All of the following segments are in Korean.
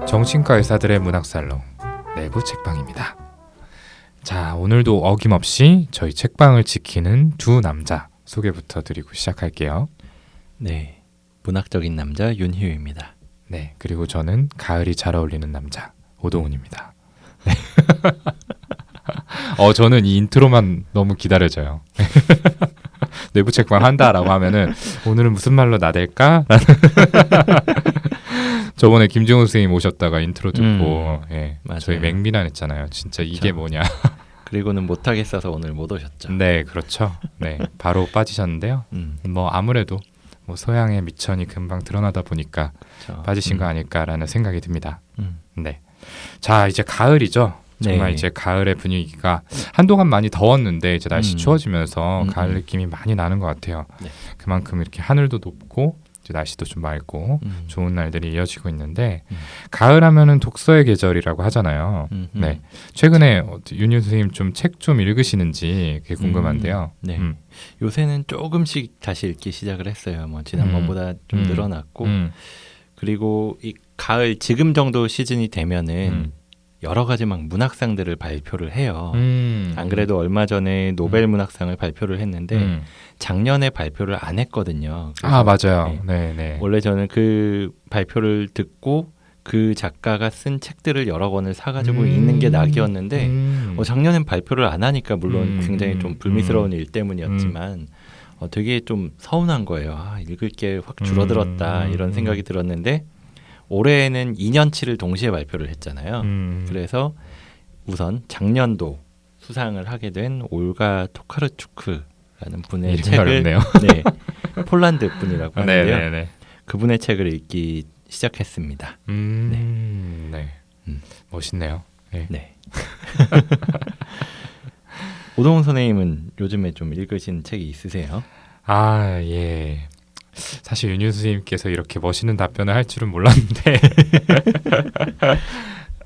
정신과 의사들의 문학살롱 내부 책방입니다. 자, 오늘도 어김없이 저희 책방을 지키는 두 남자 소개부터 드리고 시작할게요. 네, 문학적인 남자 윤희우입니다. 네, 그리고 저는 가을이 잘 어울리는 남자 오동훈입니다. 저는 이 인트로만 너무 기다려져요. 내부 책방 한다라고 하면은 오늘은 무슨 말로 나댈까? 저번에 김정우 선생님 오셨다가 인트로 듣고 저희 맹비난했잖아요. 진짜 이게 뭐냐. 그리고는 못하겠어서 오늘 못 오셨죠. 네, 그렇죠. 네, 바로 빠지셨는데요. 뭐 아무래도 뭐 소양의 미천이 금방 드러나다 보니까 그렇죠. 빠지신 거 아닐까라는 생각이 듭니다. 네, 자 이제 가을이죠. 정말 이제 가을의 분위기가 한동안 많이 더웠는데 이제 날씨 추워지면서 가을 느낌이 많이 나는 것 같아요. 네. 그만큼 이렇게 하늘도 높고 이제 날씨도 좀 맑고 좋은 날들이 이어지고 있는데 가을 하면은 독서의 계절이라고 하잖아요. 네, 최근에 윤유 선생님 좀 책 좀 읽으시는지 그게 궁금한데요. 네, 요새는 조금씩 다시 읽기 시작을 했어요. 뭐 지난번보다 좀 늘어났고 그리고 이 가을 지금 정도 시즌이 되면은 여러 가지 막 문학상들을 발표를 해요. 안 그래도 얼마 전에 노벨 문학상을 발표를 했는데 작년에 발표를 안 했거든요. 아, 맞아요. 네. 원래 저는 그 발표를 듣고 그 작가가 쓴 책들을 여러 권을 사가지고 읽는 게 낙이었는데 작년엔 발표를 안 하니까 물론 굉장히 좀 불미스러운 일 때문이었지만 되게 좀 서운한 거예요. 아, 읽을 게 확 줄어들었다 이런 생각이 들었는데 올해에는 2년치를 동시에 발표를 했잖아요. 그래서 우선 작년도 수상을 하게 된 올가 토카르추크라는 분의 책을 어렵네요. 네, 폴란드 분이라고 하는데요. 네네네. 그분의 책을 읽기 시작했습니다. 네. 멋있네요. 네. 오동훈 선생님은 요즘에 좀 읽으신 책이 있으세요? 아, 예. 사실 윤유 선생님께서 이렇게 멋있는 답변을 할 줄은 몰랐는데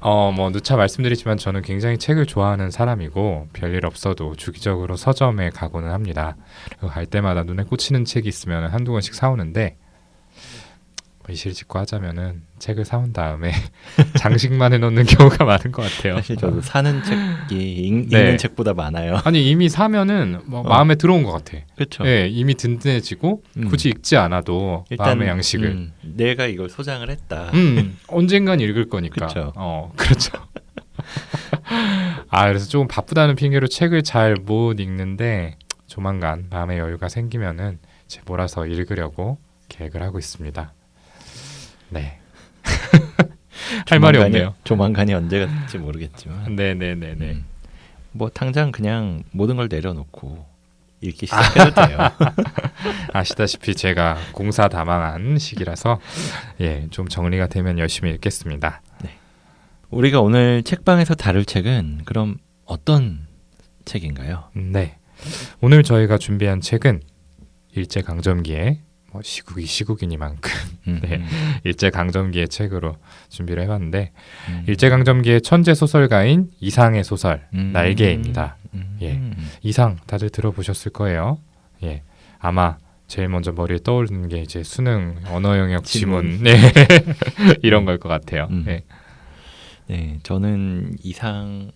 뭐 누차 말씀드리지만 저는 굉장히 책을 좋아하는 사람이고 별일 없어도 주기적으로 서점에 가고는 합니다. 그리고 갈 때마다 눈에 꽂히는 책이 있으면 한두 권씩 사오는데 이실직고 하자면은 책을 사온 다음에 장식만 해놓는 경우가 많은 것 같아요. 사실 저도 사는 책이 읽는 책보다 많아요. 아니 이미 사면은 뭐 마음에 들어온 것 같아. 그렇죠. 네, 이미 든든해지고 굳이 읽지 않아도 일단, 마음의 양식을 내가 이걸 소장을 했다. 언젠간 읽을 거니까. 그렇죠. 그렇죠. 그래서 조금 바쁘다는 핑계로 책을 잘 못 읽는데 조만간 마음의 여유가 생기면은 이제 몰아서 읽으려고 계획을 하고 있습니다. 네. 할 말이 없네요. 조만간이 언제가 될지 모르겠지만. 네네네네. 뭐 당장 그냥 모든 걸 내려놓고 읽기 시작해도 돼요. 아시다시피 제가 공사다망한 시기라서 좀 정리가 되면 열심히 읽겠습니다. 네. 우리가 오늘 책방에서 다룰 책은 그럼 어떤 책인가요? 네. 오늘 저희가 준비한 책은 일제강점기의 시국이니만큼 일제강점기의 책으로 준비를 해봤는데 일제강점기의 천재 소설가인 이상의 소설 날개입니다. 이상 다들 들어보셨을 거예요. 아마 제일 먼저 머리에 떠오르는 게 이제 수능 언어 영역 지문 이런 걸 것 같아요. 네, 저는 이상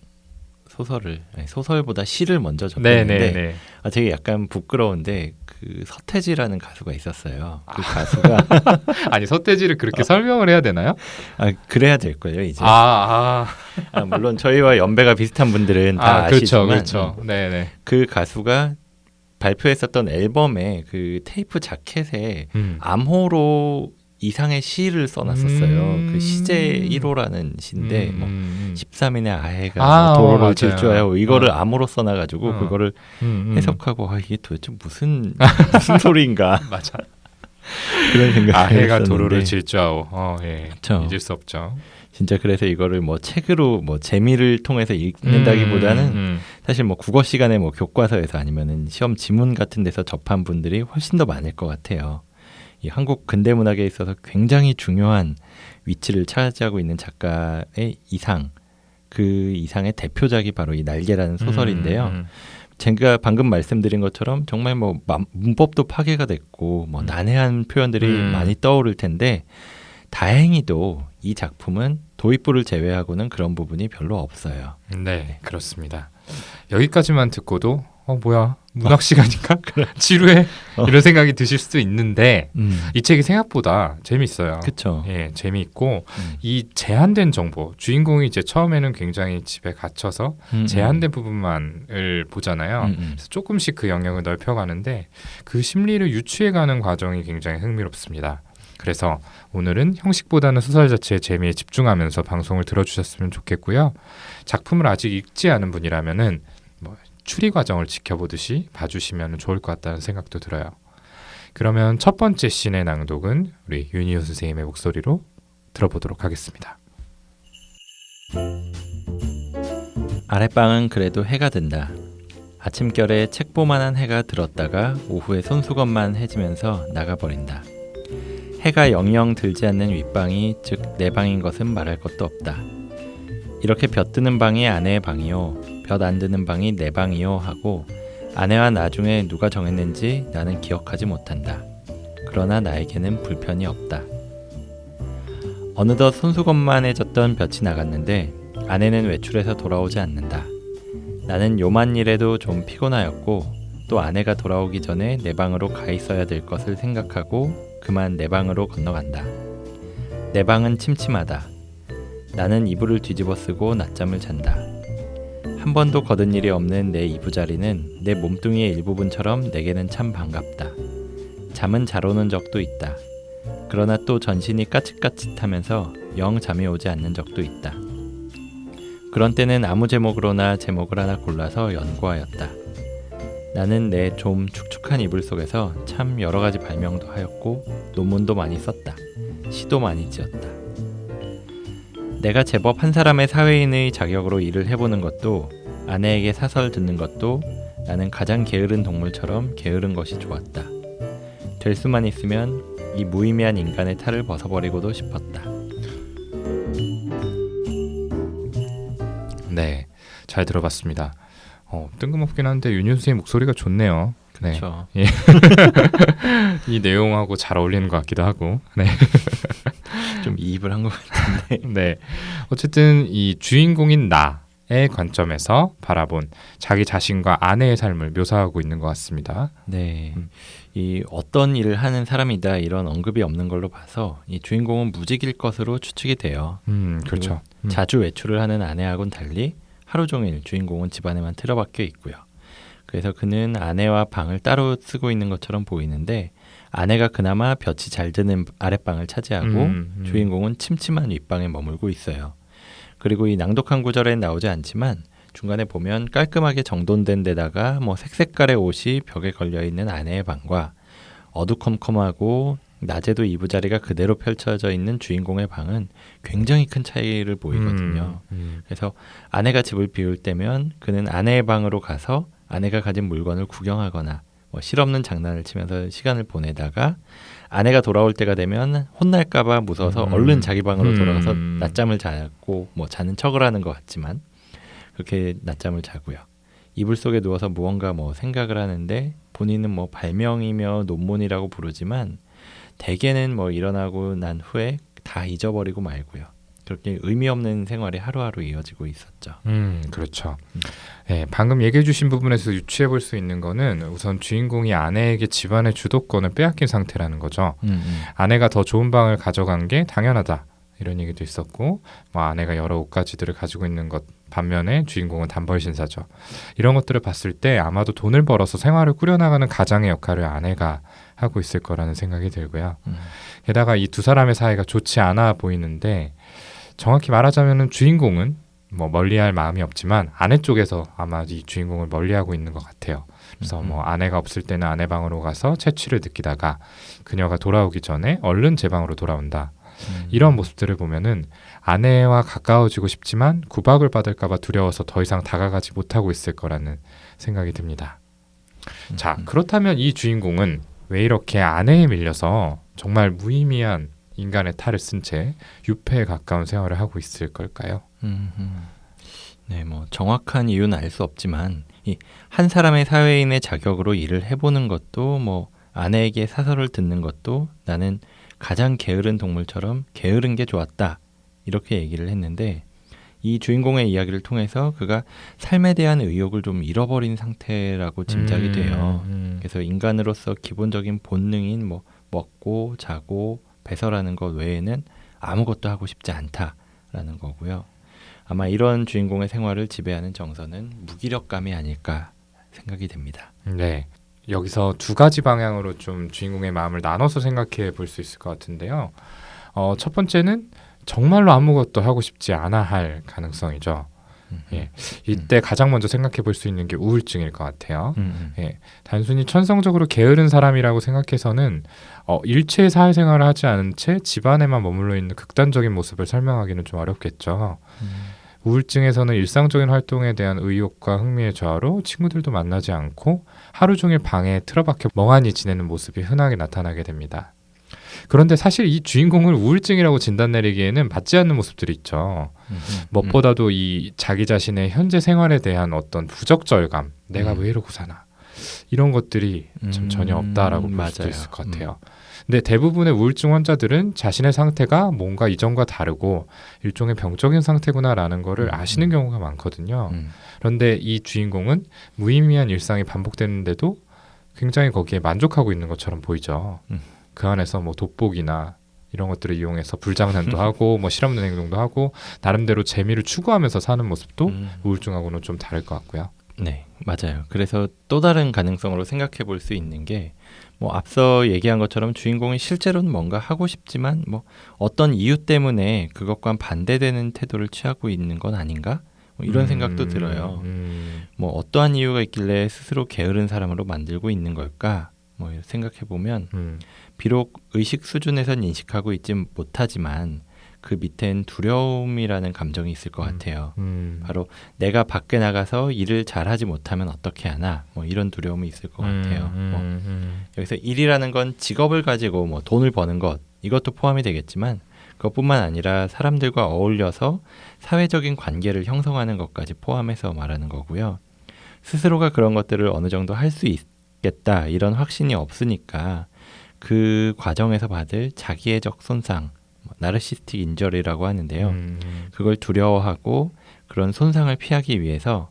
소설보다 시를 먼저 접했는데 되게 약간 부끄러운데 그 서태지라는 가수가 있었어요. 그 가수가 아니 서태지를 그렇게 설명을 해야 되나요? 그래야 될 거예요 이제. 물론 저희와 연배가 비슷한 분들은 다 아시지만 그렇죠. 네네. 그 가수가 발표했었던 앨범에 그 테이프 자켓에 암호로 이상의 시를 써놨었어요. 그 시제 1호라는 시인데 13인의 아해가 도로를 질주하여 이거를 암호로 써놔가지고 그거를 해석하고 이게 도대체 무슨 소리인가. 맞아. 그런 생각이 아해가 도로를 질주하오. 그렇죠. 잊을 수 없죠. 진짜 그래서 이거를 뭐 책으로 뭐 재미를 통해서 읽는다기보다는 사실 뭐 국어 시간에 뭐 교과서에서 아니면은 시험 지문 같은 데서 접한 분들이 훨씬 더 많을 것 같아요. 이 한국 근대문학에 있어서 굉장히 중요한 위치를 차지하고 있는 작가의 이상, 그 이상의 대표작이 바로 이 날개라는 소설인데요. 제가 방금 말씀드린 것처럼 정말 뭐 문법도 파괴가 됐고 뭐 난해한 표현들이 많이 떠오를 텐데 다행히도 이 작품은 도입부를 제외하고는 그런 부분이 별로 없어요. 네, 그렇습니다. 여기까지만 듣고도 뭐야 문학 시간인가? 지루해 이런 생각이 드실 수도 있는데 이 책이 생각보다 재밌어요. 그렇죠. 예, 재미있고 이 제한된 정보 주인공이 이제 처음에는 굉장히 집에 갇혀서 제한된 부분만을 보잖아요. 그래서 조금씩 그 영역을 넓혀가는데 그 심리를 유추해가는 과정이 굉장히 흥미롭습니다. 그래서 오늘은 형식보다는 소설 자체의 재미에 집중하면서 방송을 들어주셨으면 좋겠고요. 작품을 아직 읽지 않은 분이라면은 추리 과정을 지켜보듯이 봐주시면 좋을 것 같다는 생각도 들어요. 그러면 첫 번째 씬의 낭독은 우리 윤희호 선생님의 목소리로 들어보도록 하겠습니다. 아랫방은 그래도 해가 든다. 아침결에 책보만한 해가 들었다가 오후에 손수건만 해지면서 나가버린다. 해가 영영 들지 않는 윗방이 즉 내 방인 것은 말할 것도 없다. 이렇게 볕 드는 방이 아내의 방이요, 볕 안 드는 방이 내 방이요 하고 아내와 나중에 누가 정했는지 나는 기억하지 못한다. 그러나 나에게는 불편이 없다. 어느덧 손수건만해졌던 볕이 나갔는데 아내는 외출해서 돌아오지 않는다. 나는 요만 일에도 좀 피곤하였고 또 아내가 돌아오기 전에 내 방으로 가 있어야 될 것을 생각하고 그만 내 방으로 건너간다. 내 방은 침침하다. 나는 이불을 뒤집어 쓰고 낮잠을 잔다. 한 번도 거둔 일이 없는 내 이부자리는 내 몸뚱이의 일부분처럼 내게는 참 반갑다. 잠은 잘 오는 적도 있다. 그러나 또 전신이 까칫까칫하면서 영 잠이 오지 않는 적도 있다. 그런 때는 아무 제목으로나 제목을 하나 골라서 연구하였다. 나는 내 좀 축축한 이불 속에서 참 여러 가지 발명도 하였고 논문도 많이 썼다. 시도 많이 지었다. 내가 제법 한 사람의 사회인의 자격으로 일을 해보는 것도 아내에게 사설 듣는 것도 나는 가장 게으른 동물처럼 게으른 것이 좋았다. 될 수만 있으면 이 무의미한 인간의 탈을 벗어버리고도 싶었다. 네, 잘 들어봤습니다. 뜬금없긴 한데 윤희 선생님 목소리가 좋네요. 네. 그렇죠. 예. 이 내용하고 잘 어울리는 것 같기도 하고. 네. 좀 이입을 한 것 같은데. 네. 어쨌든 이 주인공인 나의 관점에서 바라본 자기 자신과 아내의 삶을 묘사하고 있는 것 같습니다. 네. 이 어떤 일을 하는 사람이다 이런 언급이 없는 걸로 봐서 이 주인공은 무직일 것으로 추측이 돼요. 그렇죠. 자주 외출을 하는 아내하고는 달리 하루 종일 주인공은 집안에만 틀어박혀 있고요. 그래서 그는 아내와 방을 따로 쓰고 있는 것처럼 보이는데 아내가 그나마 볕이 잘 드는 아랫방을 차지하고 주인공은 침침한 윗방에 머물고 있어요. 그리고 이 낭독한 구절엔 나오지 않지만 중간에 보면 깔끔하게 정돈된 데다가 색색깔의 옷이 벽에 걸려있는 아내의 방과 어두컴컴하고 낮에도 이부자리가 그대로 펼쳐져 있는 주인공의 방은 굉장히 큰 차이를 보이거든요. 그래서 아내가 집을 비울 때면 그는 아내의 방으로 가서 아내가 가진 물건을 구경하거나 실없는 장난을 치면서 시간을 보내다가 아내가 돌아올 때가 되면 혼날까봐 무서워서 얼른 자기 방으로 돌아가서 낮잠을 자고 자는 척을 하는 것 같지만 그렇게 낮잠을 자고요. 이불 속에 누워서 무언가 생각을 하는데 본인은 발명이며 논문이라고 부르지만 대개는 일어나고 난 후에 다 잊어버리고 말고요. 그렇게 의미 없는 생활이 하루하루 이어지고 있었죠. 그렇죠. 네, 방금 얘기해 주신 부분에서 유추해 볼 수 있는 거는 우선 주인공이 아내에게 집안의 주도권을 빼앗긴 상태라는 거죠. 아내가 더 좋은 방을 가져간 게 당연하다. 이런 얘기도 있었고 아내가 여러 옷가지들을 가지고 있는 것 반면에 주인공은 단벌 신사죠. 이런 것들을 봤을 때 아마도 돈을 벌어서 생활을 꾸려나가는 가장의 역할을 아내가 하고 있을 거라는 생각이 들고요. 게다가 이 두 사람의 사이가 좋지 않아 보이는데 정확히 말하자면 주인공은 멀리할 마음이 없지만 아내 쪽에서 아마 이 주인공을 멀리하고 있는 것 같아요. 그래서 아내가 없을 때는 아내 방으로 가서 채취를 느끼다가 그녀가 돌아오기 전에 얼른 제 방으로 돌아온다. 이런 모습들을 보면은 아내와 가까워지고 싶지만 구박을 받을까봐 두려워서 더 이상 다가가지 못하고 있을 거라는 생각이 듭니다. 자, 그렇다면 이 주인공은 왜 이렇게 아내에 밀려서 정말 무의미한 인간의 탈을 쓴 채 유폐에 가까운 생활을 하고 있을 걸까요? 네, 정확한 이유는 알 수 없지만 이 한 사람의 사회인의 자격으로 일을 해보는 것도 아내에게 사설을 듣는 것도 나는 가장 게으른 동물처럼 게으른 게 좋았다 이렇게 얘기를 했는데 이 주인공의 이야기를 통해서 그가 삶에 대한 의욕을 좀 잃어버린 상태라고 짐작이 돼요. 그래서 인간으로서 기본적인 본능인 뭐 먹고 자고 배설하는 것 외에는 아무것도 하고 싶지 않다라는 거고요. 아마 이런 주인공의 생활을 지배하는 정서는 무기력감이 아닐까 생각이 됩니다. 네, 여기서 두 가지 방향으로 좀 주인공의 마음을 나눠서 생각해 볼 수 있을 것 같은데요. 첫 번째는 정말로 아무것도 하고 싶지 않아 할 가능성이죠. 예, 이때 가장 먼저 생각해 볼 수 있는 게 우울증일 것 같아요. 예, 단순히 천성적으로 게으른 사람이라고 생각해서는 일체의 사회생활을 하지 않은 채 집안에만 머물러 있는 극단적인 모습을 설명하기는 좀 어렵겠죠. 우울증에서는 일상적인 활동에 대한 의욕과 흥미의 저하로 친구들도 만나지 않고 하루 종일 방에 틀어박혀 멍하니 지내는 모습이 흔하게 나타나게 됩니다. 그런데 사실 이 주인공을 우울증이라고 진단 내리기에는 맞지 않는 모습들이 있죠. 무엇보다도 이 자기 자신의 현재 생활에 대한 어떤 부적절감, 내가 왜 이러고 사나 이런 것들이 참 전혀 없다라고 볼 수도 있을 것 같아요. 근데 대부분의 우울증 환자들은 자신의 상태가 뭔가 이전과 다르고 일종의 병적인 상태구나라는 거를 아시는 경우가 많거든요. 그런데 이 주인공은 무의미한 일상이 반복되는데도 굉장히 거기에 만족하고 있는 것처럼 보이죠. 그 안에서 뭐 돋보기나 이런 것들을 이용해서 불장난도 하고 뭐 실없는 행동도 하고 나름대로 재미를 추구하면서 사는 모습도 우울증하고는 좀 다를 것 같고요. 네, 맞아요. 그래서 또 다른 가능성으로 생각해 볼 수 있는 게 뭐 앞서 얘기한 것처럼 주인공이 실제로는 뭔가 하고 싶지만 뭐 어떤 이유 때문에 그것과 반대되는 태도를 취하고 있는 건 아닌가? 뭐 이런 생각도 들어요. 뭐 어떠한 이유가 있길래 스스로 게으른 사람으로 만들고 있는 걸까? 뭐 생각해 보면 비록 의식 수준에선 인식하고 있지 못하지만 그 밑엔 두려움이라는 감정이 있을 것 같아요. 바로 내가 밖에 나가서 일을 잘하지 못하면 어떻게 하나 뭐 이런 두려움이 있을 것 같아요. 뭐 여기서 일이라는 건 직업을 가지고 뭐 돈을 버는 것 이것도 포함이 되겠지만 그것뿐만 아니라 사람들과 어울려서 사회적인 관계를 형성하는 것까지 포함해서 말하는 거고요. 스스로가 그런 것들을 어느 정도 할 수 있겠다 이런 확신이 없으니까 그 과정에서 받을 자기애적 손상 나르시스틱 인저리라고 하는데요. 그걸 두려워하고 그런 손상을 피하기 위해서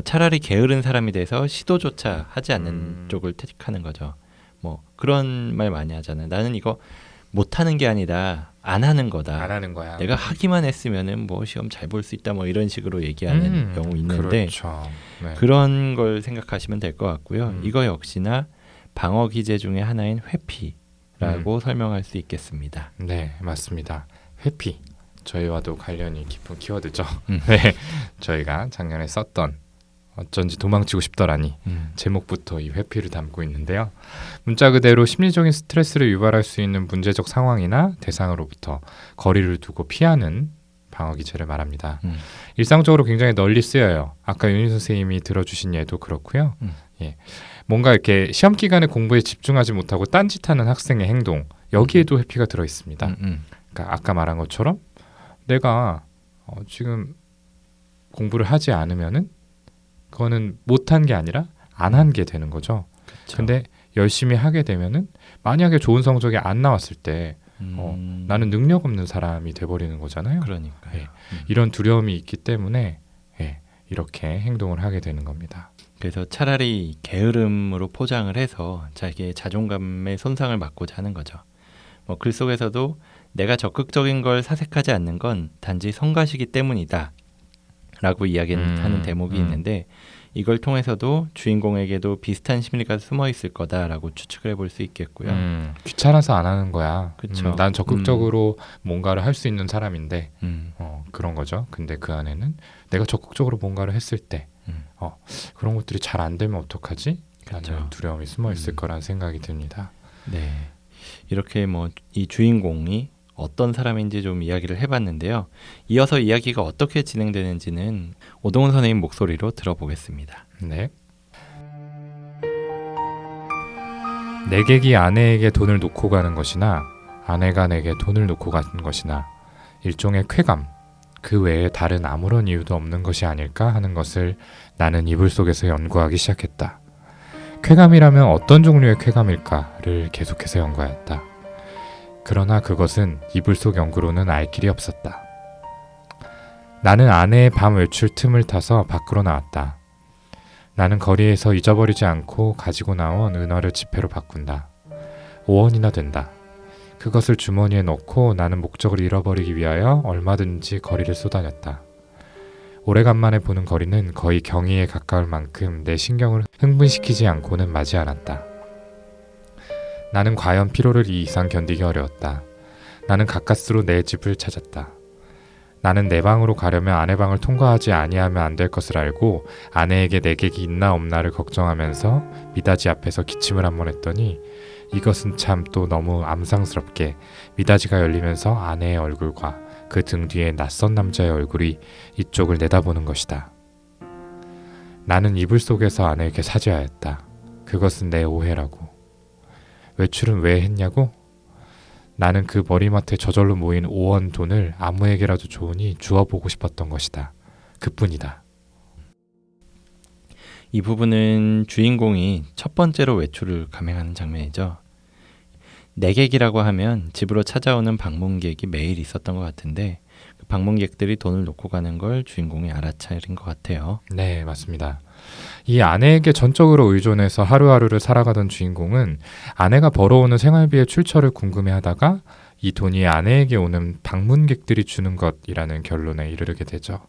차라리 게으른 사람이 돼서 시도조차 하지 않는 쪽을 택하는 거죠. 뭐 그런 말 많이 하잖아요. 나는 이거 못하는 게 아니다. 안 하는 거다. 안 하는 거야. 내가 하기만 했으면은 뭐 시험 잘 볼 수 있다. 뭐 이런 식으로 얘기하는 경우 있는데 그렇죠. 네. 그런 걸 생각하시면 될 것 같고요. 이거 역시나 방어 기제 중에 하나인 회피라고 설명할 수 있겠습니다. 네, 맞습니다. 회피. 저희와도 관련이 깊은 키워드죠. 네, 저희가 작년에 썼던 어쩐지 도망치고 싶더라니 제목부터 이 회피를 담고 있는데요. 문자 그대로 심리적인 스트레스를 유발할 수 있는 문제적 상황이나 대상으로부터 거리를 두고 피하는 방어 기제를 말합니다. 일상적으로 굉장히 널리 쓰여요. 아까 윤희 선생님이 들어주신 예도 그렇고요. 예, 뭔가 이렇게 시험 기간에 공부에 집중하지 못하고 딴짓하는 학생의 행동 여기에도 회피가 들어 있습니다. 그러니까 아까 말한 것처럼 내가 지금 공부를 하지 않으면은 그거는 못한 게 아니라 안 한 게 되는 거죠. 그쵸. 근데 열심히 하게 되면은 만약에 좋은 성적이 안 나왔을 때 나는 능력 없는 사람이 돼버리는 거잖아요. 그러니까요. 예, 이런 두려움이 있기 때문에 예, 이렇게 행동을 하게 되는 겁니다. 그래서 차라리 게으름으로 포장을 해서 자기의 자존감의 손상을 막고자 하는 거죠. 뭐 글 속에서도 내가 적극적인 걸 사색하지 않는 건 단지 성가시기 때문이다 라고 이야기하는 대목이 있는데 이걸 통해서도 주인공에게도 비슷한 심리가 숨어 있을 거다라고 추측을 해볼 수 있겠고요. 귀찮아서 안 하는 거야. 그쵸. 난 적극적으로 뭔가를 할 수 있는 사람인데 그런 거죠. 근데 그 안에는 내가 적극적으로 뭔가를 했을 때 그런 것들이 잘 안 되면 어떡하지? 라는 두려움이 숨어 있을 거란 생각이 듭니다. 네, 이렇게 뭐 이 주인공이 어떤 사람인지 좀 이야기를 해봤는데요. 이어서 이야기가 어떻게 진행되는지는 오동훈 선생님 목소리로 들어보겠습니다. 네. 내객이 아내에게 돈을 놓고 가는 것이나 아내가 내게 돈을 놓고 가는 것이나 일종의 쾌감, 그 외에 다른 아무런 이유도 없는 것이 아닐까 하는 것을 나는 이불 속에서 연구하기 시작했다. 쾌감이라면 어떤 종류의 쾌감일까를 계속해서 연구하였다. 그러나 그것은 이불 속 연구로는 알 길이 없었다. 나는 아내의 밤 외출 틈을 타서 밖으로 나왔다. 나는 거리에서 잊어버리지 않고 가지고 나온 은화를 지폐로 바꾼다. 5원이나 된다. 그것을 주머니에 넣고 나는 목적을 잃어버리기 위하여 얼마든지 거리를 쏘다녔다. 오래간만에 보는 거리는 거의 경의에 가까울 만큼 내 신경을 흥분시키지 않고는 마지 않았다. 나는 과연 피로를 이 이상 견디기 어려웠다. 나는 가까스로 내 집을 찾았다. 나는 내 방으로 가려면 아내 방을 통과하지 아니하면 안 될 것을 알고 아내에게 내객이 있나 없나를 걱정하면서 미닫이 앞에서 기침을 한 번 했더니 이것은 참 또 너무 암상스럽게 미닫이가 열리면서 아내의 얼굴과 그 등 뒤에 낯선 남자의 얼굴이 이쪽을 내다보는 것이다. 나는 이불 속에서 아내에게 사죄하였다. 그것은 내 오해라고. 외출은 왜 했냐고? 나는 그 머리맡에 저절로 모인 5원 돈을 아무에게라도 좋으니 주어보고 싶었던 것이다. 그뿐이다. 이 부분은 주인공이 첫 번째로 외출을 감행하는 장면이죠. 내객이라고 하면 집으로 찾아오는 방문객이 매일 있었던 것 같은데 그 방문객들이 돈을 놓고 가는 걸 주인공이 알아차린 것 같아요. 네, 맞습니다. 이 아내에게 전적으로 의존해서 하루하루를 살아가던 주인공은 아내가 벌어오는 생활비의 출처를 궁금해하다가 이 돈이 아내에게 오는 방문객들이 주는 것이라는 결론에 이르게 되죠.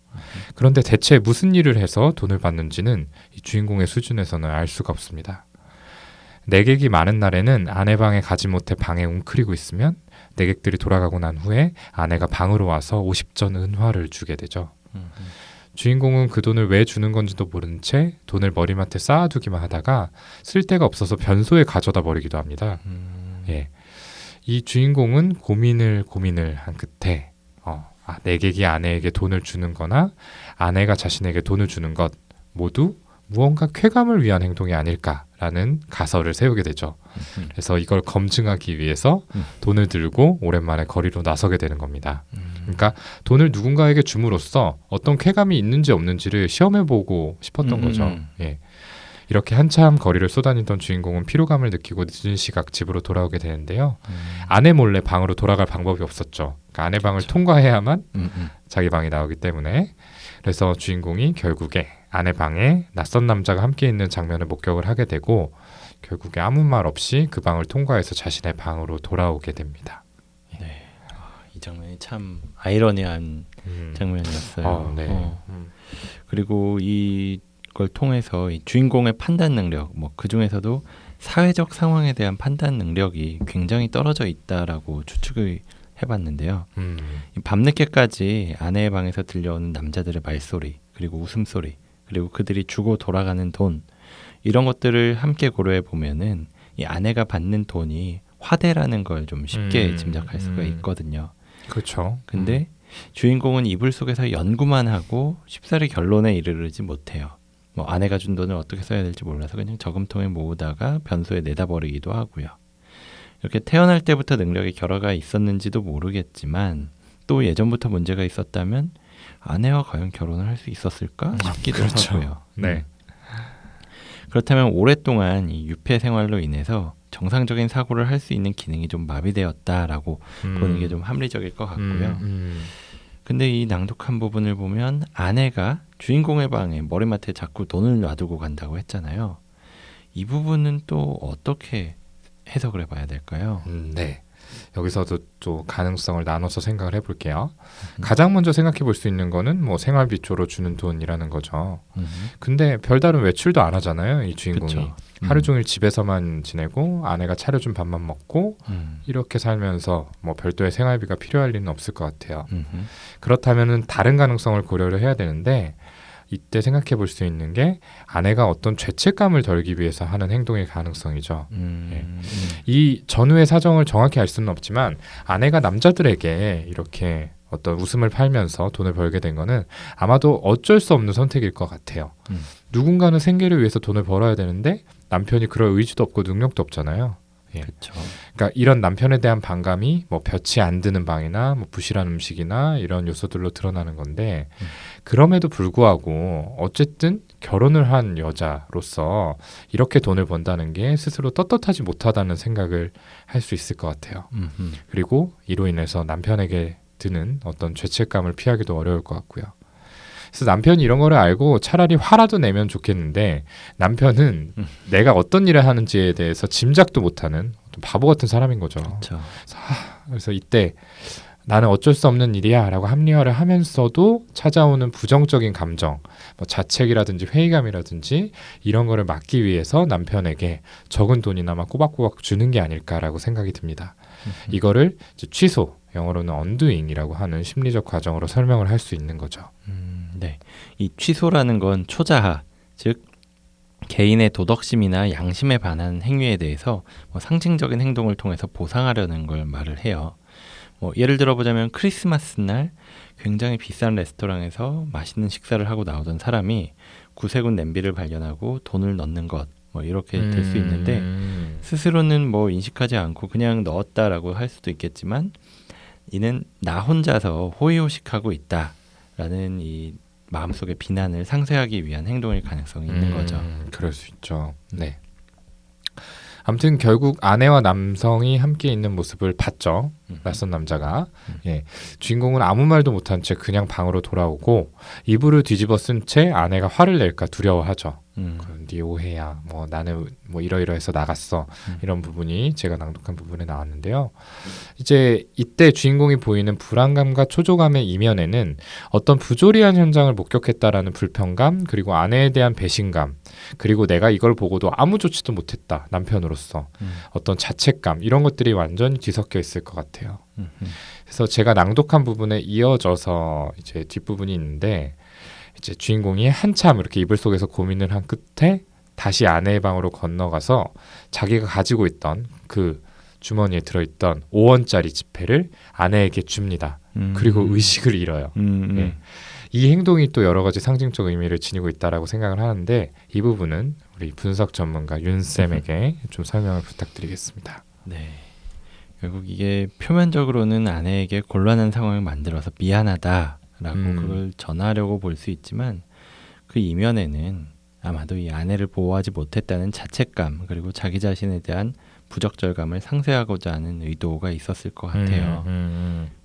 그런데 대체 무슨 일을 해서 돈을 받는지는 이 주인공의 수준에서는 알 수가 없습니다. 내객이 많은 날에는 아내 방에 가지 못해 방에 웅크리고 있으면 내객들이 돌아가고 난 후에 아내가 방으로 와서 50전 은화를 주게 되죠. 주인공은 그 돈을 왜 주는 건지도 모른 채 돈을 머리맡에 쌓아두기만 하다가 쓸 데가 없어서 변소에 가져다 버리기도 합니다. 예. 이 주인공은 고민을 한 끝에 내객이 아내에게 돈을 주는 거나 아내가 자신에게 돈을 주는 것 모두 무언가 쾌감을 위한 행동이 아닐까라는 가설을 세우게 되죠. 그래서 이걸 검증하기 위해서 돈을 들고 오랜만에 거리로 나서게 되는 겁니다. 그러니까 돈을 누군가에게 줌으로써 어떤 쾌감이 있는지 없는지를 시험해보고 싶었던 거죠. 예. 이렇게 한참 거리를 쏘다니던 주인공은 피로감을 느끼고 늦은 시각 집으로 돌아오게 되는데요. 아내 몰래 방으로 돌아갈 방법이 없었죠. 그러니까 아내 방을 통과해야만 자기 방이 나오기 때문에. 그래서 주인공이 결국에 아내 방에 낯선 남자가 함께 있는 장면을 목격을 하게 되고 결국에 아무 말 없이 그 방을 통과해서 자신의 방으로 돌아오게 됩니다. 네, 이 장면이 참 아이러니한 장면이었어요. 네. 그리고 이걸 통해서 이 주인공의 판단 능력, 그 중에서도 사회적 상황에 대한 판단 능력이 굉장히 떨어져 있다라고 추측을 해봤는데요. 밤늦게까지 아내의 방에서 들려오는 남자들의 말소리, 그리고 웃음소리, 그리고 그들이 주고 돌아가는 돈, 이런 것들을 함께 고려해 보면은 이 아내가 받는 돈이 화대라는 걸 좀 쉽게 짐작할 수가 있거든요. 그렇죠. 근데 주인공은 이불 속에서 연구만 하고 쉽사리 결론에 이르지 못해요. 아내가 준 돈을 어떻게 써야 될지 몰라서 그냥 저금통에 모으다가 변소에 내다 버리기도 하고요. 이렇게 태어날 때부터 능력의 결여가 있었는지도 모르겠지만 또 예전부터 문제가 있었다면 아내와 과연 결혼을 할 수 있었을까 싶기도 그렇죠. 하고요. 네. 그렇다면 오랫동안 이 유폐 생활로 인해서 정상적인 사고를 할 수 있는 기능이 좀 마비되었다라고 보는 게 좀 합리적일 것 같고요. 근데 이 낭독한 부분을 보면 아내가 주인공의 방에 머리맡에 자꾸 돈을 놔두고 간다고 했잖아요. 이 부분은 또 어떻게 해석을 해봐야 될까요? 네. 여기서도 또 가능성을 나눠서 생각을 해볼게요. 가장 먼저 생각해 볼 수 있는 거는 생활비조로 주는 돈이라는 거죠. 근데 별다른 외출도 안 하잖아요, 이 주인공이. 그쵸. 하루 종일 집에서만 지내고 아내가 차려준 밥만 먹고 이렇게 살면서 별도의 생활비가 필요할 리는 없을 것 같아요. 그렇다면은 다른 가능성을 고려를 해야 되는데 이때 생각해 볼 수 있는 게 아내가 어떤 죄책감을 덜기 위해서 하는 행동의 가능성이죠. 예. 이 전후의 사정을 정확히 알 수는 없지만 아내가 남자들에게 이렇게 어떤 웃음을 팔면서 돈을 벌게 된 거는 아마도 어쩔 수 없는 선택일 것 같아요. 누군가는 생계를 위해서 돈을 벌어야 되는데 남편이 그럴 의지도 없고 능력도 없잖아요. 예. 그렇죠. 그러니까 이런 남편에 대한 반감이 볕이 안 드는 방이나 부실한 음식이나 이런 요소들로 드러나는 건데 그럼에도 불구하고 어쨌든 결혼을 한 여자로서 이렇게 돈을 번다는 게 스스로 떳떳하지 못하다는 생각을 할 수 있을 것 같아요. 그리고 이로 인해서 남편에게 드는 어떤 죄책감을 피하기도 어려울 것 같고요. 그래서 남편이 이런 거를 알고 차라리 화라도 내면 좋겠는데 남편은 내가 어떤 일을 하는지에 대해서 짐작도 못하는 어떤 바보 같은 사람인 거죠. 그렇죠. 그래서 이때 나는 어쩔 수 없는 일이야 라고 합리화를 하면서도 찾아오는 부정적인 감정, 뭐 자책이라든지 회의감이라든지 이런 거를 막기 위해서 남편에게 적은 돈이나마 꼬박꼬박 주는 게 아닐까라고 생각이 듭니다. 이거를 이제 취소, 영어로는 undoing이라고 하는 심리적 과정으로 설명을 할 수 있는 거죠. 네, 이 취소라는 건 초자하, 즉 개인의 도덕심이나 양심에 반하는 행위에 대해서 뭐 상징적인 행동을 통해서 보상하려는 걸 말을 해요. 뭐 예를 들어보자면 크리스마스 날 굉장히 비싼 레스토랑에서 맛있는 식사를 하고 나오던 사람이 구세군 냄비를 발견하고 돈을 넣는 것, 뭐 이렇게 될 수 있는데 스스로는 뭐 인식하지 않고 그냥 넣었다라고 할 수도 있겠지만 이는 나 혼자서 호의호식하고 있다라는 이 마음속의 비난을 상쇄하기 위한 행동일 가능성이 있는 거죠. 그럴 수 있죠. 네. 아무튼 결국 아내와 남성이 함께 있는 모습을 봤죠. 낯선 남자가. 예. 주인공은 아무 말도 못한 채 그냥 방으로 돌아오고 이불을 뒤집어 쓴 채 아내가 화를 낼까 두려워하죠. 네 오해야. 뭐 나는 뭐 이러이러해서 나갔어. 이런 부분이 제가 낭독한 부분에 나왔는데요. 이제 이때 주인공이 보이는 불안감과 초조감의 이면에는 어떤 부조리한 현장을 목격했다라는 불편감, 그리고 아내에 대한 배신감, 그리고 내가 이걸 보고도 아무 조치도 못했다 남편으로서 어떤 자책감, 이런 것들이 완전히 뒤섞여 있을 것 같아요. 그래서 제가 낭독한 부분에 이어져서 이제 뒷부분이 있는데, 이제 주인공이 한참 이렇게 이불 속에서 고민을 한 끝에 다시 아내의 방으로 건너가서 자기가 가지고 있던 그 주머니에 들어있던 5원짜리 지폐를 아내에게 줍니다. 그리고 의식을 잃어요. 예. 이 행동이 또 여러 가지 상징적 의미를 지니고 있다라고 생각을 하는데, 이 부분은 우리 분석 전문가 윤쌤에게 좀 설명을 부탁드리겠습니다. 네. 결국 이게 표면적으로는 아내에게 곤란한 상황을 만들어서 미안하다라고 그걸 전하려고 볼 수 있지만, 그 이면에는 아마도 이 아내를 보호하지 못했다는 자책감, 그리고 자기 자신에 대한 부적절감을 상쇄하고자 하는 의도가 있었을 것 같아요.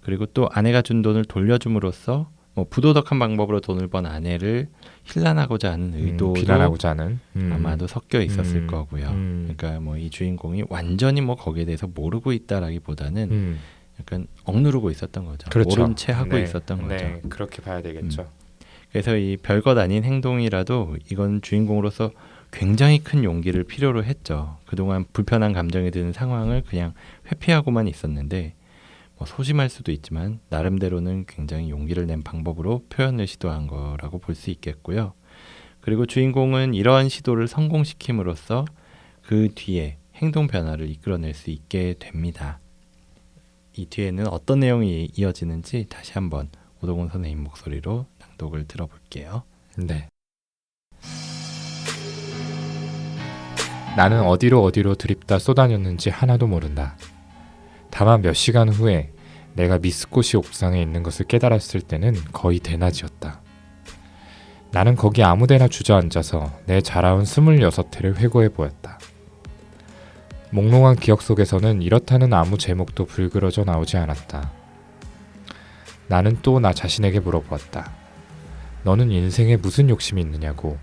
그리고 또 아내가 준 돈을 돌려줌으로써 뭐 부도덕한 방법으로 돈을 번 아내를 힐난하고자 하는 의도도 비난하고자 하는 아마도 섞여 있었을 거고요. 그러니까 뭐 이 주인공이 완전히 뭐 거기에 대해서 모르고 있다라기보다는 약간 억누르고 있었던 거죠. 그렇죠. 모른 채 하고 있었던 거죠. 네, 그렇게 봐야 되겠죠. 그래서 이 별것 아닌 행동이라도 이건 주인공으로서 굉장히 큰 용기를 필요로 했죠. 그동안 불편한 감정이 드는 상황을 그냥 회피하고만 있었는데, 뭐 소심할 수도 있지만 나름대로는 굉장히 용기를 낸 방법으로 표현을 시도한 거라고 볼 수 있겠고요. 그리고 주인공은 이러한 시도를 성공시킴으로써 그 뒤에 행동 변화를 이끌어낼 수 있게 됩니다. 이 뒤에는 어떤 내용이 이어지는지 다시 한번 오동훈 선생님 목소리로 낭독을 들어볼게요. 네. 나는 어디로 드립다 쏘다녔는지 하나도 모른다. 다만 몇 시간 후에 내가 미스코시 옥상에 있는 것을 깨달았을 때는 거의 대낮이었다. 나는 거기 아무데나 주저앉아서 내 자라온 26회를 회고해 보였다. 몽롱한 기억 속에서는 이렇다는 아무 제목도 불그러져 나오지 않았다. 나는 또 나 자신에게 물어보았다. 너는 인생에 무슨 욕심이 있느냐고.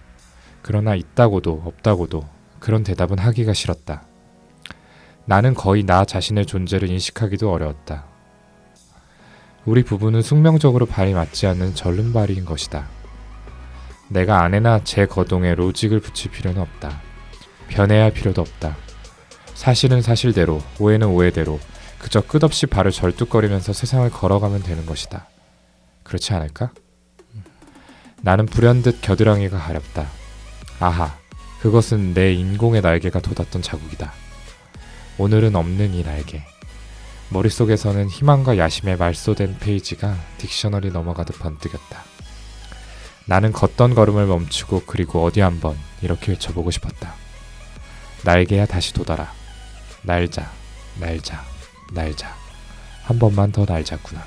그러나 있다고도 없다고도 그런 대답은 하기가 싫었다. 나는 거의 나 자신의 존재를 인식하기도 어려웠다. 우리 부부는 숙명적으로 발이 맞지 않는 절름발이인 것이다. 내가 아내나 제 거동에 로직을 붙일 필요는 없다. 변해야 할 필요도 없다. 사실은 사실대로, 오해는 오해대로 그저 끝없이 발을 절뚝거리면서 세상을 걸어가면 되는 것이다. 그렇지 않을까? 나는 불현듯 겨드랑이가 가렵다. 아하, 그것은 내 인공의 날개가 돋았던 자국이다. 오늘은 없는 이 날개. 머릿속에서는 희망과 야심에 말소된 페이지가 딕셔너리 넘어가듯 번뜩였다. 나는 걷던 걸음을 멈추고 그리고 어디 한번 이렇게 외쳐보고 싶었다. 날개야 다시 돋아라. 날자, 날자, 날자. 한 번만 더 날자꾸나.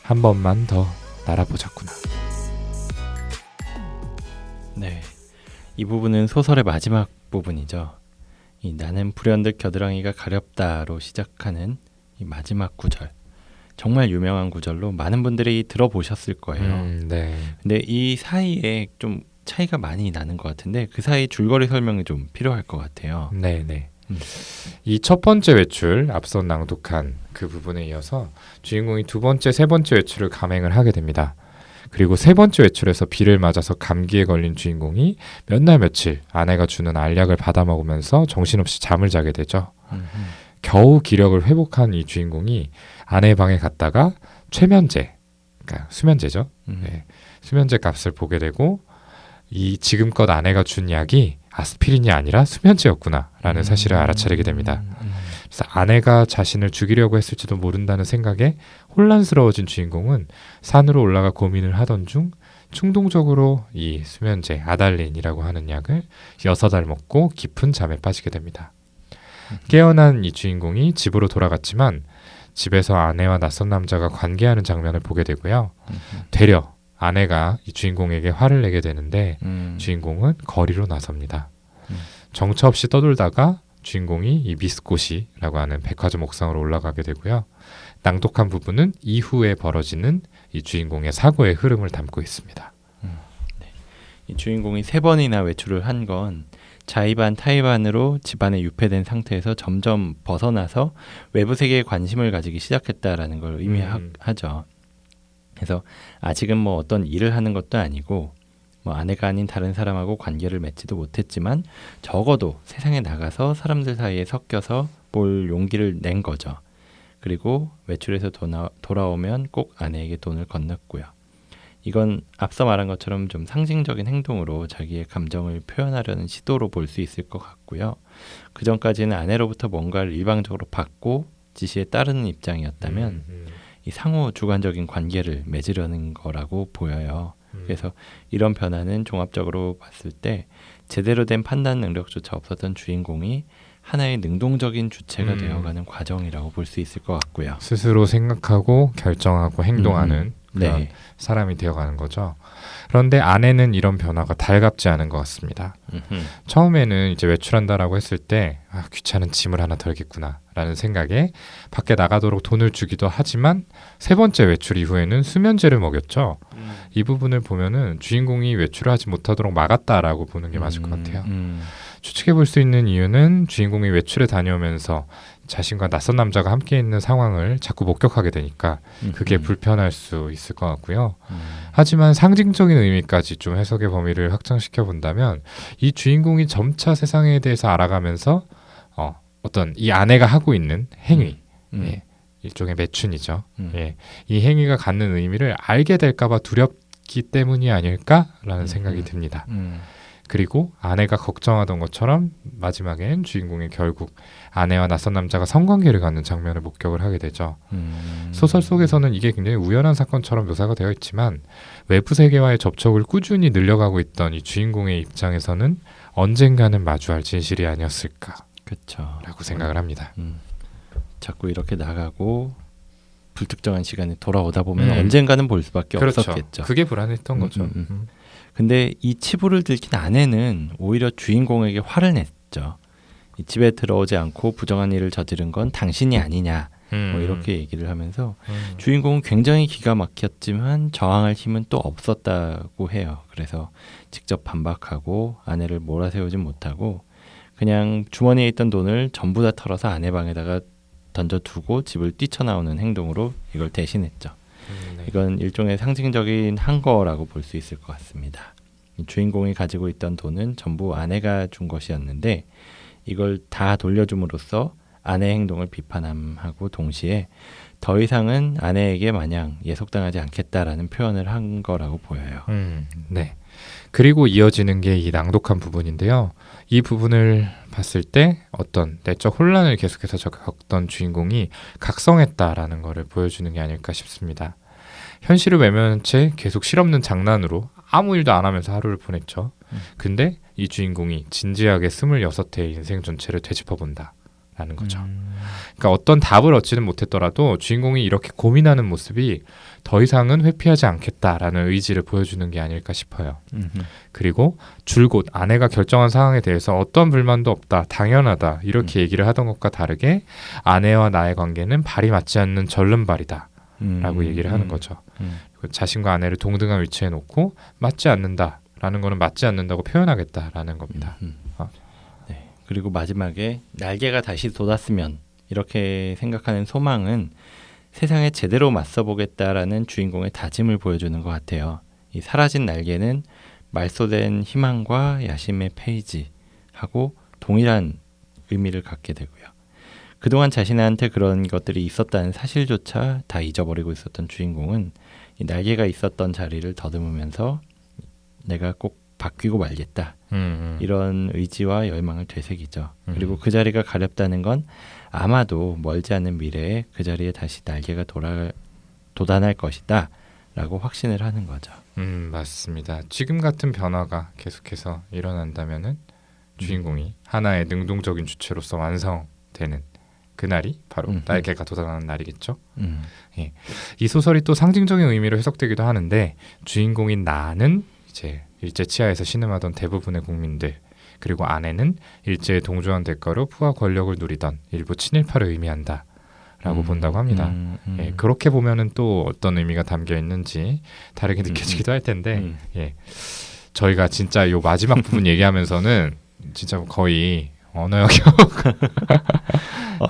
한 번만 더 날아보자꾸나. 네, 이 부분은 소설의 마지막 부분이죠. 이 나는 불현듯 겨드랑이가 가렵다로 시작하는 이 마지막 구절. 정말 유명한 구절로 많은 분들이 들어보셨을 거예요. 네. 근데 이 사이에 좀 차이가 많이 나는 것 같은데 그 사이 줄거리 설명이 좀 필요할 것 같아요. 네. 이 첫 번째 외출, 앞서 낭독한 그 부분에 이어서 주인공이 두 번째, 세 번째 외출을 감행을 하게 됩니다. 그리고 세 번째 외출에서 비를 맞아서 감기에 걸린 주인공이 몇 날 며칠 아내가 주는 알약을 받아 먹으면서 정신없이 잠을 자게 되죠. 겨우 기력을 회복한 이 주인공이 아내 방에 갔다가 최면제, 그러니까 수면제죠. 네, 수면제 값을 보게 되고 이 지금껏 아내가 준 약이 아스피린이 아니라 수면제였구나라는 사실을 알아차리게 됩니다. 그래서 아내가 자신을 죽이려고 했을지도 모른다는 생각에 혼란스러워진 주인공은 산으로 올라가 고민을 하던 중 충동적으로 이 수면제 아달린이라고 하는 약을 6알 먹고 깊은 잠에 빠지게 됩니다. 깨어난 이 주인공이 집으로 돌아갔지만 집에서 아내와 낯선 남자가 관계하는 장면을 보게 되고요. 되려 아내가 이 주인공에게 화를 내게 되는데 주인공은 거리로 나섭니다. 정처 없이 떠돌다가 주인공이 이 미스코시라고 하는 백화점 옥상으로 올라가게 되고요. 낭독한 부분은 이후에 벌어지는 이 주인공의 사고의 흐름을 담고 있습니다. 네. 이 주인공이 3번이나 외출을 한 건 자의반 타의반으로 집안에 유폐된 상태에서 점점 벗어나서 외부 세계에 관심을 가지기 시작했다라는 걸 의미하죠. 그래서 아직은 뭐 어떤 일을 하는 것도 아니고 뭐 아내가 아닌 다른 사람하고 관계를 맺지도 못했지만 적어도 세상에 나가서 사람들 사이에 섞여서 볼 용기를 낸 거죠. 그리고 외출해서 돌아오면 꼭 아내에게 돈을 건넸고요. 이건 앞서 말한 것처럼 좀 상징적인 행동으로 자기의 감정을 표현하려는 시도로 볼 수 있을 것 같고요. 그 전까지는 아내로부터 뭔가를 일방적으로 받고 지시에 따르는 입장이었다면 이 상호 주관적인 관계를 맺으려는 거라고 보여요. 그래서 이런 변화는 종합적으로 봤을 때 제대로 된 판단 능력조차 없었던 주인공이 하나의 능동적인 주체가 되어가는 과정이라고 볼 수 있을 것 같고요. 스스로 생각하고 결정하고 행동하는 그런 네. 사람이 되어가는 거죠. 그런데 아내는 이런 변화가 달갑지 않은 것 같습니다. 처음에는 이제 외출한다라고 했을 때 귀찮은 짐을 하나 덜겠구나라는 생각에 밖에 나가도록 돈을 주기도 하지만 세 번째 외출 이후에는 수면제를 먹였죠. 이 부분을 보면은 주인공이 외출을 하지 못하도록 막았다라고 보는 게 맞을 것 같아요. 추측해 볼 수 있는 이유는 주인공이 외출에 다녀오면서 자신과 낯선 남자가 함께 있는 상황을 자꾸 목격하게 되니까 그게 불편할 수 있을 것 같고요. 하지만 상징적인 의미까지 좀 해석의 범위를 확장시켜 본다면 이 주인공이 점차 세상에 대해서 알아가면서 어떤 이 아내가 하고 있는 행위, 예, 일종의 매춘이죠. 예, 이 행위가 갖는 의미를 알게 될까봐 두렵기 때문이 아닐까라는 생각이 듭니다. 그리고 아내가 걱정하던 것처럼 마지막엔 주인공이 결국 아내와 낯선 남자가 성관계를 갖는 장면을 목격을 하게 되죠. 소설 속에서는 이게 굉장히 우연한 사건처럼 묘사가 되어 있지만 외부 세계와의 접촉을 꾸준히 늘려가고 있던 이 주인공의 입장에서는 언젠가는 마주할 진실이 아니었을까 라고 생각을 합니다. 자꾸 이렇게 나가고 불특정한 시간에 돌아오다 보면 언젠가는 볼 수밖에 없었겠죠. 그게 불안했던 거죠. 근데 이 치부를 들킨 아내는 오히려 주인공에게 화를 냈죠. 이 집에 들어오지 않고 부정한 일을 저지른 건 당신이 아니냐 뭐 이렇게 얘기를 하면서 주인공은 굉장히 기가 막혔지만 저항할 힘은 또 없었다고 해요. 그래서 직접 반박하고 아내를 몰아세우진 못하고 그냥 주머니에 있던 돈을 전부 다 털어서 아내 방에다가 던져두고 집을 뛰쳐나오는 행동으로 이걸 대신했죠. 이건 일종의 상징적인 한 거라고 볼 수 있을 것 같습니다. 주인공이 가지고 있던 돈은 전부 아내가 준 것이었는데 이걸 다 돌려줌으로써 아내의 행동을 비판하고 동시에 더 이상은 아내에게 마냥 예속당하지 않겠다라는 표현을 한 거라고 보여요. 네. 그리고 이어지는 게 이 낭독한 부분인데요. 이 부분을 봤을 때 어떤 내적 혼란을 계속해서 겪던 주인공이 각성했다라는 것을 보여주는 게 아닐까 싶습니다. 현실을 외면한 채 계속 실없는 장난으로 아무 일도 안 하면서 하루를 보냈죠. 근데 이 주인공이 진지하게 26회의 인생 전체를 되짚어본다 않겠다라는 거죠. 그러니까 어떤 답을 얻지는 못했더라도 주인공이 이렇게 고민하는 모습이 더 이상은 회피하지 않겠다라는 의지를 보여주는 게 아닐까 싶어요. 그리고 줄곧 아내가 결정한 상황에 대해서 어떤 불만도 없다, 당연하다 이렇게 얘기를 하던 것과 다르게 아내와 나의 관계는 발이 맞지 않는 절름발이다 라고 얘기를 하는 거죠. 자신과 아내를 동등한 위치에 놓고 맞지 않는다라는 거는 맞지 않는다고 표현하겠다라는 겁니다. 네. 그리고 마지막에 날개가 다시 돋았으면 이렇게 생각하는 소망은 세상에 제대로 맞서보겠다라는 주인공의 다짐을 보여주는 것 같아요. 이 사라진 날개는 말소된 희망과 야심의 페이지하고 동일한 의미를 갖게 되고요. 그동안 자신한테 그런 것들이 있었다는 사실조차 다 잊어버리고 있었던 주인공은 이 날개가 있었던 자리를 더듬으면서 내가 꼭 바뀌고 말겠다. 이런 의지와 열망을 되새기죠. 그리고 그 자리가 가렵다는 건 아마도 멀지 않은 미래에 그 자리에 다시 날개가 돋아날 것이다 라고 확신을 하는 거죠. 맞습니다. 지금 같은 변화가 계속해서 일어난다면은 주인공이 하나의 능동적인 주체로서 완성되는 그날이 바로 날개가 돋아나는 날이겠죠. 예. 이 소설이 또 상징적인 의미로 해석되기도 하는데 주인공인 나는 이제 일제 치하에서 신음하던 대부분의 국민들, 그리고 아내는 일제에 동조한 대가로 부와 권력을 누리던 일부 친일파를 의미한다 라고 본다고 합니다. 예, 그렇게 보면은 또 어떤 의미가 담겨 있는지 다르게 느껴지기도 할 텐데 예, 저희가 진짜 요 마지막 부분 얘기하면서는 진짜 거의 언어 영역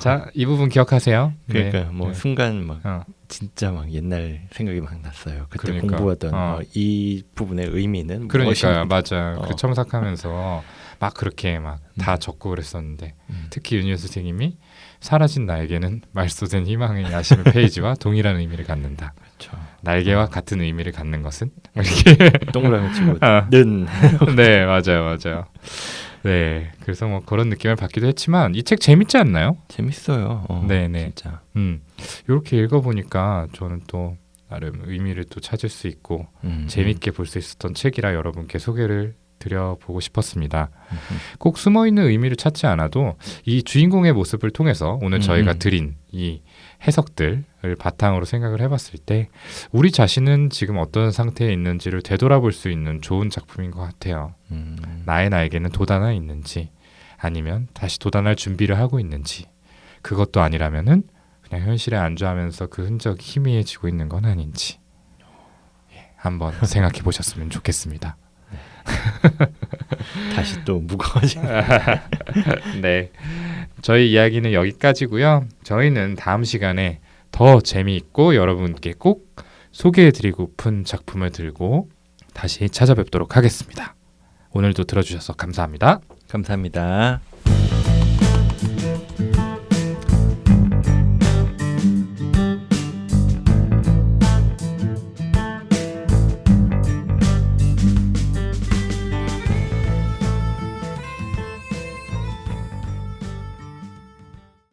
자, 이 부분 기억하세요? 그러니까 뭐 순간 막 진짜 막 옛날 생각이 막 났어요. 그때 그러니까. 공부하던 이 부분의 의미는 그러니까요, 맞아요. 그 첨삭하면서 막 그렇게 막 다 적고 그랬었는데 특히 윤희우 선생님이 사라진 나에게는 말소된 희망의 야심의 페이지와 동일한 의미를 갖는다. 그렇죠. 날개와 같은 의미를 갖는 것은 이렇게 동그라미 치고 는 네, 맞아요. 네, 그래서 뭐 그런 느낌을 받기도 했지만 이 책 재밌지 않나요? 재밌어요. 네네. 진짜. 이렇게 읽어보니까 저는 또 나름 의미를 또 찾을 수 있고 재밌게 볼 수 있었던 책이라 여러분께 소개를 드려보고 싶었습니다. 꼭 숨어있는 의미를 찾지 않아도 이 주인공의 모습을 통해서 오늘 저희가 드린 이 해석들을 바탕으로 생각을 해봤을 때 우리 자신은 지금 어떤 상태에 있는지를 되돌아볼 수 있는 좋은 작품인 것 같아요. 나의 나에게는 돋아나 있는지 아니면 다시 돋아날 준비를 하고 있는지, 그것도 아니라면은 그냥 현실에 안주하면서 그 흔적이 희미해지고 있는 건 아닌지 한번 생각해 보셨으면 좋겠습니다. 다시 또 무거워지네. 네, 저희 이야기는 여기까지고요. 저희는 다음 시간에 더 재미있고 여러분께 꼭 소개해드리고픈 작품을 들고 다시 찾아뵙도록 하겠습니다. 오늘도 들어주셔서 감사합니다. 감사합니다.